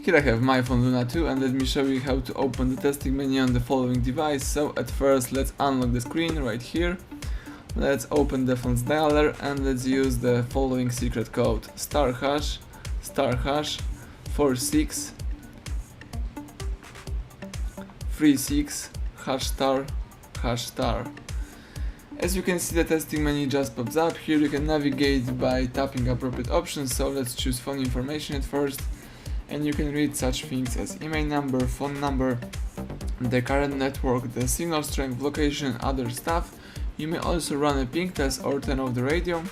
Here I have my phone Luna 2 and let me show you how to open the testing menu on the following device. So at first let's unlock the screen right here. Let's open the phone's dialer and let's use the following secret code: *#*46 36 #*#. As you can see, the testing menu just pops up. Here you can navigate by tapping appropriate options, so let's choose phone information at first, and you can read such things as email number, phone number, the current network, the signal strength, location, other stuff. You may also run a ping test or turn off the radio.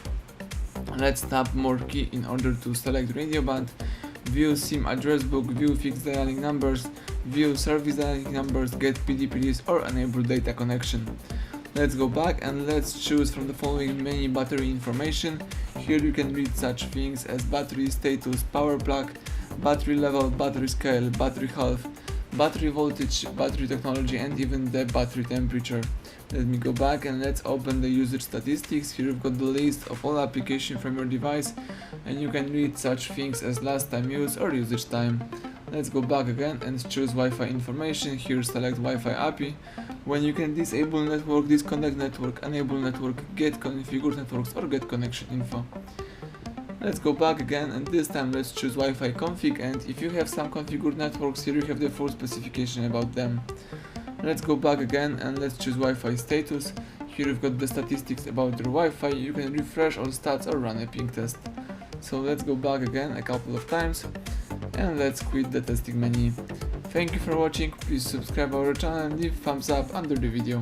Let's tap more key in order to select radio band, view SIM address book, view fixed dialing numbers, view service dialing numbers, get PDPDs or enable data connection. Let's go back and let's choose from the following menu battery information. Here you can read such things as battery status, power plug, battery level, battery scale, battery health, battery voltage, battery technology, and even the battery temperature. Let me go back and let's open the usage statistics. Here you've got the list of all applications from your device, and you can read such things as last time used or usage time. Let's go back again and choose Wi-Fi information. Here select Wi-Fi API. When you can disable network, disconnect network, enable network, get configured networks, or get connection info. Let's go back again and this time let's choose Wi-Fi config, and if you have some configured networks, here you have the full specification about them. Let's go back again and let's choose Wi-Fi status. Here you've got the statistics about your Wi-Fi. You can refresh all stats or run a ping test. So let's go back again a couple of times and let's quit the testing menu. Thank you for watching. Please subscribe our channel and leave thumbs up under the video.